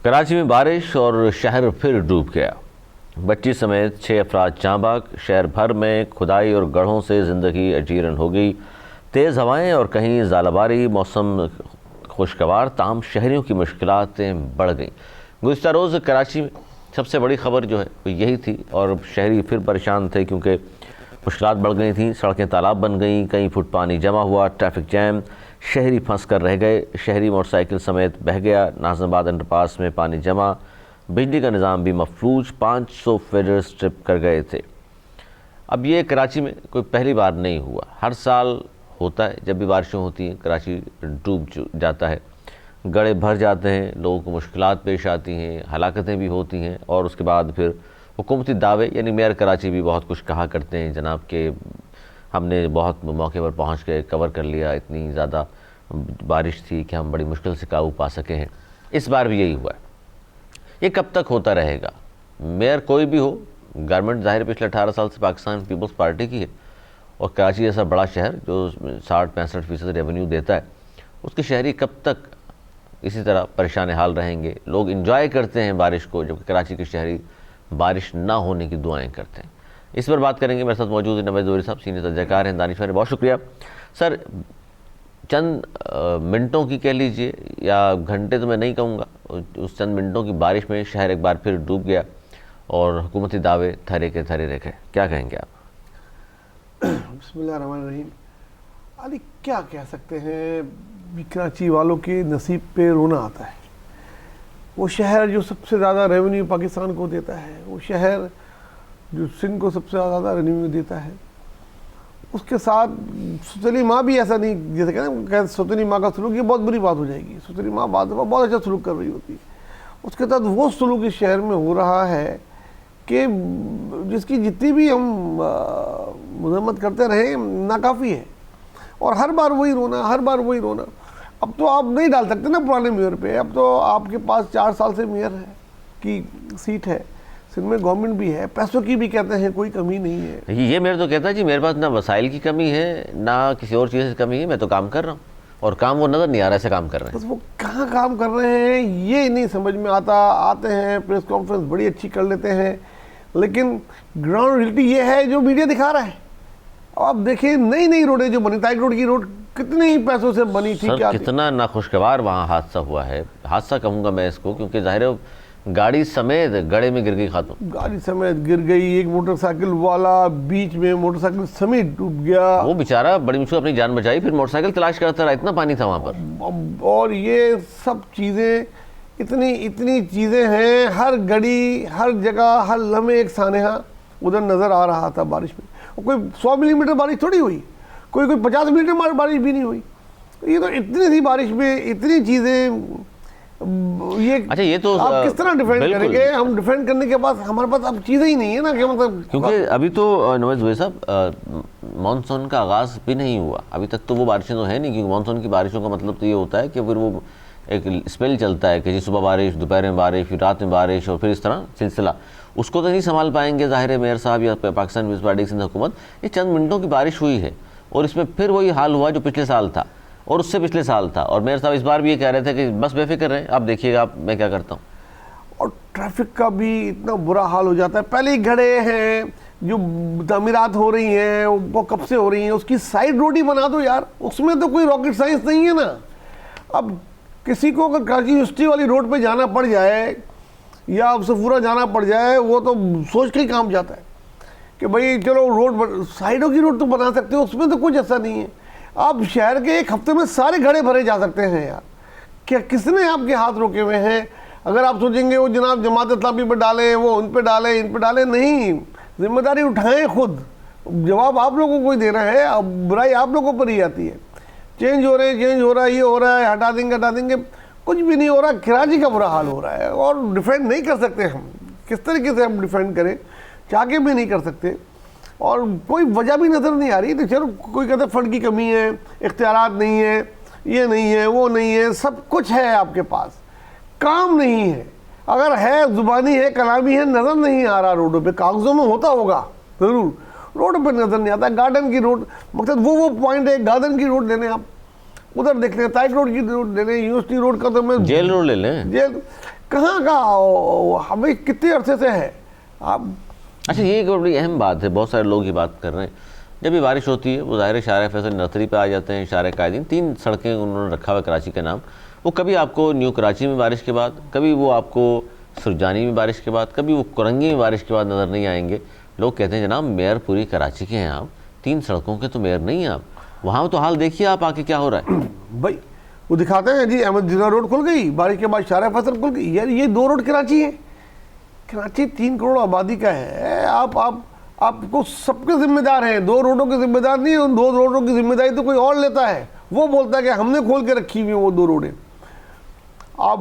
कराची में बारिश और शहर फिर डूब गया। बच्ची समेत 6 अफराद जाँ बाग। शहर भर में खुदाई और गढ़ों से ज़िंदगी अजीरन हो गई। तेज़ हवाएं और कहीं ज़ालाबारी, मौसम खुशगवार, ताहम शहरियों की मुश्किलातें बढ़ गईं। गुज़िश्ता रोज़ कराची में सबसे बड़ी खबर जो है वो यही थी और शहरी फिर परेशान थे क्योंकि मुश्किलात बढ़ गई थी। सड़कें तालाब बन गईं, कई फुट पानी जमा हुआ, ट्रैफिक जैम, शहरी फंस कर रह गए। शहरी मोटरसाइकिल समेत बह गया। नाज़िमाबाद अंडरपास में पानी जमा, बिजली का निज़ाम भी मफलूज, 500 फीडर स्ट्रिप कर गए थे। अब ये कराची में कोई पहली बार नहीं हुआ, हर साल होता है। जब भी बारिशें होती हैं कराची डूब जाता है, गड्ढे भर जाते हैं, लोगों को मुश्किलात पेश आती हैं, हलाकतें भी होती हैं। और उसके बाद फिर हुकूमती दावे, यानी मेयर कराची भी बहुत कुछ कहा करते हैं जनाब के हमने बहुत मौके पर पहुंच के कवर कर लिया, इतनी ज़्यादा बारिश थी कि हम बड़ी मुश्किल से काबू पा सके हैं। इस बार भी यही हुआ है। ये कब तक होता रहेगा? मेयर कोई भी हो, गवर्नमेंट ज़ाहिर पिछले 18 साल से पाकिस्तान पीपल्स पार्टी की है और कराची जैसा बड़ा शहर जो 60-65% रेवेन्यू देता है, उसके शहरी कब तक इसी तरह परेशान हाल रहेंगे? लोग इंजॉय करते हैं बारिश को, जबकि कराची के शहरी बारिश ना होने की दुआएं करते हैं। इस पर बात करेंगे। मेरे साथ मौजूद है नवाज़ ज़ोहरी साहब, सीनियर तर्जमाकार हैं दानिश भाई। बहुत शुक्रिया सर। चंद मिनटों की कह लीजिए या घंटे तो मैं नहीं कहूँगा, उस चंद मिनटों की बारिश में शहर एक बार फिर डूब गया और हुकूमती दावे थरे के थरे रह गए। क्या कहेंगे आप? बिस्मिल्लाहिर्रहमानिर्रहीम। अली क्या कह सकते हैं, कराची वालों के नसीब पे रोना आता है। वो शहर जो सबसे ज़्यादा रेवेन्यू पाकिस्तान को देता है, वो शहर जो सिंध को सबसे ज़्यादा रेवेन्यू देता है, उसके साथ सुतली माँ भी ऐसा नहीं, जैसे कहते सुतली माँ का सलूक, ये बहुत बुरी बात हो जाएगी। सुतली माँ बाद में बहुत अच्छा सलूक कर रही होती है, उसके साथ वो सलूक इस शहर में हो रहा है कि जिसकी जितनी भी हम मजम्मत करते रहे नाकाफ़ी है। और हर बार वही रोना, हर बार वही रोना। अब तो आप नहीं डाल सकते ना पुराने मेयर पे। अब तो आपके पास 4 साल से मेयर है की सीट है, सिंध में गवर्नमेंट भी है, पैसों की भी कहते हैं कोई कमी नहीं है। ये मेयर तो कहता है जी मेरे पास ना वसाइल की कमी है ना किसी और चीज़ की कमी है, मैं तो काम कर रहा हूँ और काम वो नज़र नहीं आ रहा, ऐसे काम कर रहे हैं। बस वो कहाँ काम कर रहे हैं ये नहीं समझ में आता। आते हैं प्रेस कॉन्फ्रेंस बड़ी अच्छी कर लेते हैं, लेकिन ग्राउंड रियलिटी ये है जो मीडिया दिखा रहा है। आप देखिए नई नई रोडें जो बनी, ताइक रोड की रोड कितने ही पैसों से बनी थी। सर क्या कितना नाखुशगवार वहाँ हादसा हुआ है। हादसा कहूँगा मैं इसको क्योंकि ज़ाहिर है गाड़ी समेत गड्ढे में गिर गई खातून, गाड़ी समेत गिर गई। एक मोटरसाइकिल वाला बीच में मोटरसाइकिल समेत डूब गया। वो बेचारा बड़ी मुश्किल अपनी जान बचाई, फिर मोटरसाइकिल तलाश करता रहा, इतना पानी था वहाँ पर। और ये सब चीज़ें इतनी चीज़ें हैं, हर घड़ी हर जगह हर लम्हे एक सानेहा उधर नज़र आ रहा था बारिश में। और कोई 100 मिलीमीटर बारिश थोड़ी हुई, कोई 50 मिलीमीटर बारिश भी नहीं हुई। ये तो इतनी सी बारिश में इतनी चीज़ें, ये अच्छा ये तो आप किस तरह डिफेंड करेंगे? हम डिफेंड करने के बाद हमारे पास अब चीज़ें ही नहीं है ना कि मतलब, क्योंकि अभी तो नवाज़ ज़ोहरी साहब मानसून का आगाज़ भी नहीं हुआ अभी तक, तो वो बारिशें तो है नहीं। क्योंकि मानसून की बारिशों का मतलब तो ये होता है कि फिर वो एक स्पेल चलता है कि जी सुबह बारिश, दोपहर में बारिश, फिर रात में बारिश और फिर इस तरह सिलसिला। उसको तो नहीं संभाल पाएंगे ज़ाहिर है मेयर साहब या पाकिस्तान पीपल्स पार्टी की सिंध हुकूमत। ये चंद मिनटों की बारिश हुई है और इसमें फिर वही हाल हुआ जो पिछले साल था और उससे पिछले साल था। और मेयर साहब इस बार भी ये कह रहे थे कि बस बेफिक्र रहें, आप देखिएगा आप मैं क्या करता हूँ। और ट्रैफिक का भी इतना बुरा हाल हो जाता है। पहले ही घड़े हैं जो तमीरात हो रही हैं, वो कब से हो रही हैं, उसकी साइड रोड ही बना दो यार, उसमें तो कोई रॉकेट साइंस नहीं है ना। अब किसी को अगर कराची यूनिवर्सिटी वाली रोड पे जाना पड़ जाए या सफूरा जाना पड़ जाए, वो तो सोच के ही काम जाता है कि भाई चलो रोड, साइडों की रोड तो बना सकते हो, उसमें तो कुछ ऐसा नहीं है। आप शहर के एक हफ्ते में सारे घड़े भरे जा सकते हैं यार, क्या किसने आपके हाथ रोके हुए हैं? अगर आप सोचेंगे वो जनाब जमात इस्लामी पर डालें, वो उन पर डालें, इन पर डालें, नहीं, जिम्मेदारी उठाएं खुद। जवाब आप लोगों को ही देना है, अब बुराई आप लोगों पर ही आती है। चेंज हो रहा है, ये हो रहा है, हटा देंगे, कुछ भी नहीं हो रहा। कराची का बुरा हाल हो रहा है और डिफेंड नहीं कर सकते हम। किस तरीके से हम डिफेंड करें, चाह के भी नहीं कर सकते और कोई वजह भी नज़र नहीं आ रही। तो चलो कोई कहते फंड की कमी है, इख्तियारात नहीं है, ये नहीं है, वो नहीं है, सब कुछ है आपके पास, काम नहीं है। अगर है ज़ुबानी है, कलामी है, नज़र नहीं आ रहा रोडों पे। कागज़ों में होता होगा ज़रूर, रोड पर नज़र नहीं आता। गार्डन की रोड, मकसद वो पॉइंट है, गार्डन की रोड लेने आप, उधर देख लें, ताइक रोड की रोड ले लें, यूनिवर्सिटी रोड का तो मैं जेल रोड ले लें, जेल कहाँ का हमें कितने अरसे से है आप। अच्छा, ये एक बड़ी अहम बात है, बहुत सारे लोग ये बात कर रहे हैं, जब भी बारिश होती है वो ज़ाहिर शार फैसल नर्सरी पे आ जाते हैं, शार कायदीन, 3 सड़कें उन्होंने रखा हुआ कराची का नाम, वो कभी आपको न्यू कराची में बारिश के बाद, कभी वो आपको सुरजानी में बारिश के बाद, कभी वो कुरंगी में बारिश के बाद नज़र नहीं आएंगे। लोग कहते हैं जनाब मेयर पूरी कराची के हैं आप, 3 सड़कों के तो मेयर नहीं हैं आप, वहाँ तो हाल देखिए आप आके क्या हो रहा है। भाई वो दिखाते हैं जी अहमद जिना रोड खुल गई, बारिश के बाद शार फैसल खुल गई। यार ये 2 रोड कराची है, कराची 3 करोड़ आबादी का है। आपको सबके जिम्मेदार हैं, 2 रोडों के जिम्मेदार नहीं है। उन 2 रोडों की जिम्मेदारी तो कोई और लेता है, वो बोलता है कि हमने खोल के रखी हुई वो 2 रोडें। आप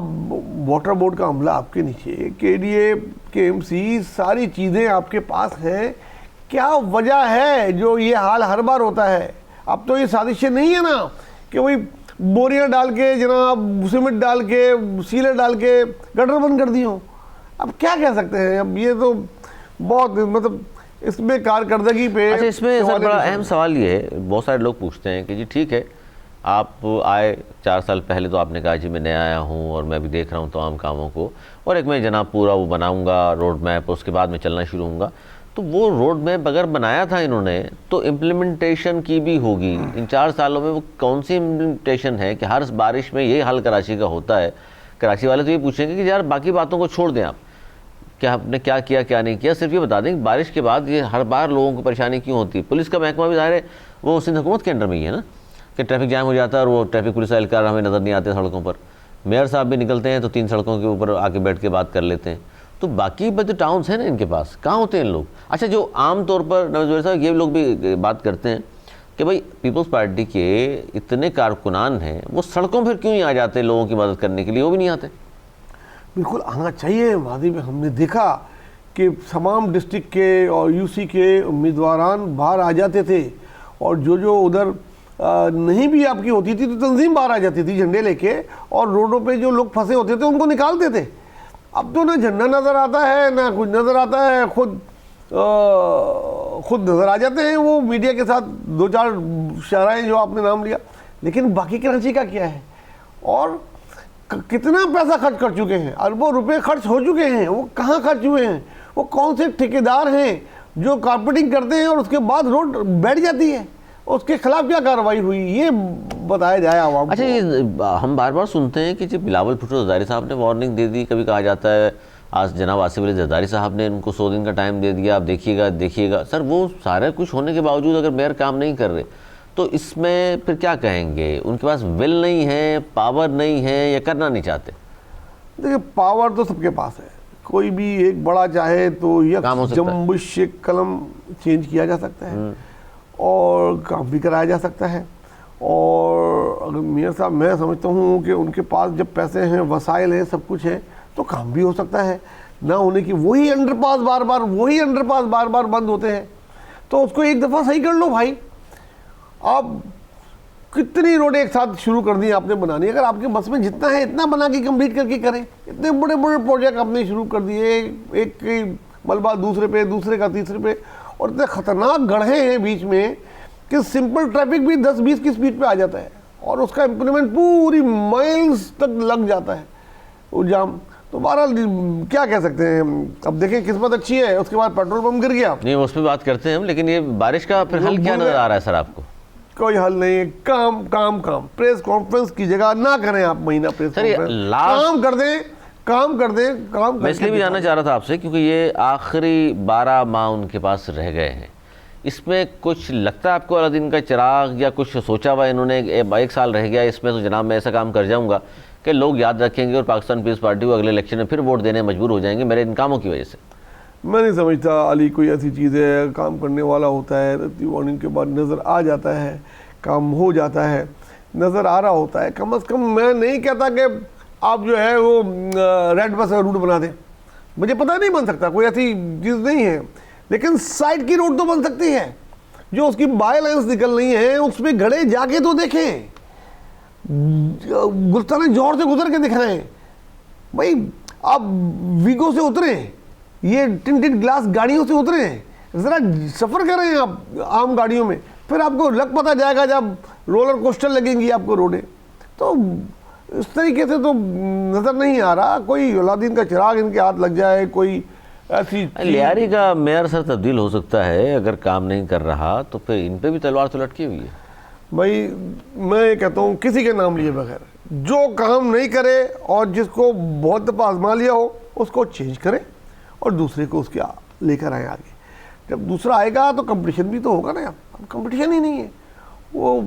वाटर बोर्ड का अमला आपके नीचे, केडीए, केएमसी, सारी चीज़ें आपके पास हैं। क्या वजह है जो ये हाल हर बार होता है? अब तो ये साजिशें नहीं है ना कि वही बोरियां डाल के जनाब सीमेंट डाल के सीले डाल के गटर बंद कर दी हो। अब क्या कह सकते हैं? अब ये तो बहुत मतलब इसमें कारकर्दगी पे। अच्छा, इसमें सर बड़ा अहम सवाल ये है, बहुत सारे लोग पूछते हैं कि जी ठीक है आप आए 4 साल पहले तो आपने कहा जी मैं नया आया हूँ और मैं भी देख रहा हूँ तमाम कामों को, और एक मैं जनाब पूरा वो बनाऊँगा रोड मैप, उसके बाद मैं चलना शुरू होऊंगा। तो वो रोड मैप अगर बनाया था इन्होंने तो इम्प्लीमेंटेशन की भी होगी। इन 4 सालों में वो कौन सी इम्प्लीमेंटेशन है कि हर बारिश में ये हाल कराची का होता है? कराची वाले तो ये पूछेंगे कि यार बाकी बातों को छोड़ दें आप, क्या आपने क्या किया क्या नहीं किया, सिर्फ ये बता दें कि बारिश के बाद ये हर बार लोगों को परेशानी क्यों होती है। पुलिस का महकमा भी ज़ाहिर है वो सिंध हुकूमत के अंडर में ही है ना, कि ट्रैफिक जाम हो जाता है और वो ट्रैफिक पुलिस एहलकार हमें नज़र नहीं आते सड़कों पर। मेयर साहब भी निकलते हैं तो 3 सड़कों के ऊपर आके बैठ के बात कर लेते हैं। तो बाकी जो टाउन्स हैं ना इनके पास कहाँ होते हैं लोग? अच्छा, जो आम तौर पर नवाज साहब ये लोग भी बात करते हैं कि भाई पीपल्स पार्टी के इतने कारकुनान हैं, वो सड़कों पर क्यों नहीं आ जाते लोगों की मदद करने के लिए? वो भी नहीं आते। बिल्कुल आना चाहिए। मादी में हमने देखा कि तमाम डिस्ट्रिक्ट के और यूसी के उम्मीदवारान बाहर आ जाते थे, और जो उधर नहीं भी आपकी होती थी तो तंजीम बाहर आ जाती थी झंडे लेके, और रोडों पे जो लोग फंसे होते थे उनको निकालते थे। अब तो ना झंडा नज़र आता है ना कुछ नज़र आता है, खुद नज़र आ जाते हैं वो मीडिया के साथ 2-4 शहराएँ जो आपने नाम लिया। लेकिन बाकी कराची का क्या है? और कितना पैसा खर्च कर चुके हैं, अरबों रुपए खर्च हो चुके हैं, वो कहाँ खर्च हुए हैं? वो कौन से ठेकेदार हैं जो कारपेटिंग करते हैं और उसके बाद रोड बैठ जाती है? उसके खिलाफ क्या कार्रवाई हुई ये बताया जाए आवाम को। अच्छा, ये हम बार बार सुनते हैं कि जब बिलावल भुट्टो जरदारी साहब ने वार्निंग दे दी, कभी कहा जाता है आज जनाब आसिफ अली जरदारी साहब ने उनको 100 दिन का टाइम दे दिया, आप देखिएगा। सर वो सारा कुछ होने के बावजूद अगर मेयर काम नहीं कर रहे तो इसमें फिर क्या कहेंगे? उनके पास विल नहीं है, पावर नहीं है, या करना नहीं चाहते? देखिए पावर तो सबके पास है, कोई भी एक बड़ा चाहे तो यह जम्बुश कलम चेंज किया जा सकता है और काम भी कराया जा सकता है। और अगर मेयर साहब, मैं समझता हूँ कि उनके पास जब पैसे हैं, वसाइल हैं, सब कुछ है, तो काम भी हो सकता है। ना होने की वही अंडरपास बार बार बंद होते हैं, तो उसको एक दफ़ा सही कर लो भाई। आप कितनी रोडें एक साथ शुरू कर दी आपने बनानी, अगर आपके बस में जितना है इतना बना के कंप्लीट करके करें। इतने बड़े बड़े प्रोजेक्ट आपने शुरू कर दिए, एक के मलबा दूसरे पे, दूसरे का तीसरे पे, और इतने खतरनाक गड्ढे हैं बीच में कि सिंपल ट्रैफिक भी 10-20 की स्पीड पे आ जाता है और उसका इम्प्लीमेंट पूरी माइल्स तक लग जाता है वो जाम। तो बहरहाल क्या कह सकते हैं, अब देखें किस्मत अच्छी है, उसके बाद पेट्रोल पंप गिर गया। नहीं, उस पर बात करते हैं हम, लेकिन ये बारिश का फिर हल क्या नजर आ रहा है सर आपको? कोई हल नहीं है, काम। प्रेस कॉन्फ्रेंस की जगह ना करें आप महीना प्रेस कॉन्फ्रेंस, काम कर दें। मैं इसलिए भी जानना चाह रहा था आपसे क्योंकि ये आखिरी 12 माह उनके पास रह गए हैं, इसमें कुछ लगता है आपको अलादीन का चिराग या कुछ सोचा हुआ इन्होंने? 1 साल रह गया इसमें, तो जनाब मैं ऐसा काम कर जाऊंगा कि लोग याद रखेंगे और पाकिस्तान पीपल्स पार्टी को अगले इलेक्शन में फिर वोट देने मजबूर हो जाएंगे मेरे इन कामों की वजह से। मैं नहीं समझता अली कोई ऐसी चीज़ है, काम करने वाला होता है, वार्निंग के बाद नज़र आ जाता है, काम हो जाता है, नज़र आ रहा होता है। कम से कम मैं नहीं कहता कि आप जो है वो रेड बस रूट बना दें, मुझे पता नहीं बन सकता, कोई ऐसी चीज़ नहीं है, लेकिन साइड की रोड तो बन सकती है। जो उसकी बाय लाइन्स निकल रही हैं उसमें घड़े जाके तो देखें, गुलस्तान जौहर से गुजर के दिखाएं भाई। आप वीगो से उतरे, ये टिंटेड ग्लास गाड़ियों से उतरे, ज़रा सफ़र करें आप आम गाड़ियों में, फिर आपको लग पता जाएगा जब रोलर कोस्टर लगेंगी आपको रोडें। तो इस तरीके से तो नज़र नहीं आ रहा कोई अलादीन का चिराग इनके हाथ लग जाए, कोई ऐसी लियारी का मेयर सर तब्दील हो सकता है, अगर काम नहीं कर रहा तो फिर इन पे भी तलवार तो लटकी हुई है। भाई मैं ये कहता हूँ किसी के नाम लिए बगैर जो काम नहीं करे और जिसको बहुत दफ़ा आजमा लिया हो उसको चेंज करें और दूसरे को उसके लेकर आए आगे। जब दूसरा आएगा तो कंपटीशन भी तो होगा ना यार, अब कंपटीशन ही नहीं है। वो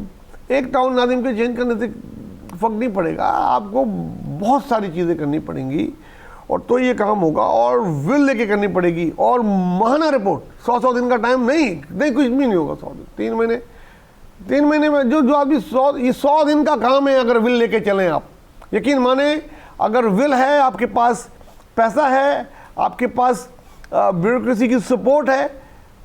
एक टाउन नादिम के चेंज करने से फर्क नहीं पड़ेगा, आपको बहुत सारी चीज़ें करनी पड़ेंगी और तो ये काम होगा और विल लेके करनी पड़ेगी। और माहाना रिपोर्ट 100 दिन का टाइम नहीं कुछ भी नहीं होगा। 100 दिन 3 महीने में जो आदमी 100 दिन का काम है। अगर विल लेके चलें आप, यकीन माने अगर विल है, आपके पास पैसा है, आपके पास ब्यूरोक्रेसी की सपोर्ट है,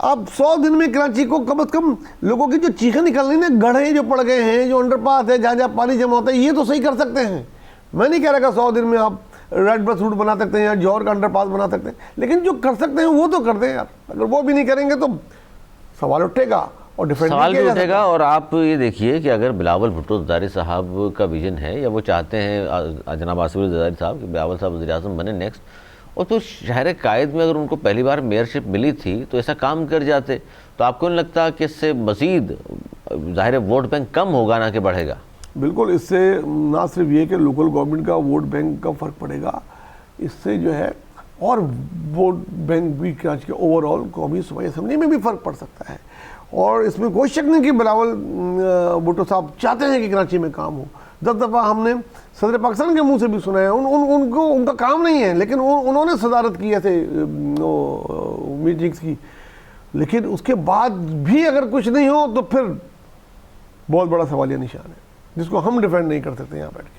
आप 100 दिन में कराची को कम से कम लोगों की जो चीखें निकल रही ना, गड्ढे जो पड़ गए हैं, जो अंडरपास है, जहाँ जहाँ पानी जमा होता है, ये तो सही कर सकते हैं। मैं नहीं कह रहा कि 100 दिन में आप रेड बस रूट बना सकते हैं या जौहर का अंडरपास बना सकते हैं, लेकिन जो कर सकते हैं वो तो कर दें यार। अगर वो भी नहीं करेंगे तो सवाल उठेगा और डिफेंड सवाल भी उठेगा। और आप ये देखिए कि अगर बिलावल भुट्टो ज़रदारी साहब का विजन है या वो चाहते हैं जनाब आसिफ अली ज़रदारी साहब कि बिलावल साहब वज़ीर-ए-आज़म बने नेक्स्ट, और तो शहर कायद में अगर उनको पहली बार मेयरशिप मिली थी तो ऐसा काम कर जाते, तो आपको नहीं लगता कि इससे मज़ीद ज़ाहिर वोट बैंक कम होगा ना कि बढ़ेगा? बिल्कुल, इससे ना सिर्फ ये कि लोकल गवर्नमेंट का वोट बैंक का फ़र्क पड़ेगा, इससे जो है और वोट बैंक भी कराची के ओवरऑल कौमी सूबाई असम्बली में भी फ़र्क पड़ सकता है। और इसमें कोई शक नहीं कि बिलावल भुट्टो साहब चाहते हैं कि कराची में काम हो। 10 दफ़ा हमने सदर पाकिस्तान के मुंह से भी सुना है, उनको उनका काम नहीं है, लेकिन उन्होंने सदारत की ऐसे मीटिंग्स की, लेकिन उसके बाद भी अगर कुछ नहीं हो तो फिर बहुत बड़ा सवालिया निशान है जिसको हम डिफेंड नहीं कर सकते यहाँ बैठ के।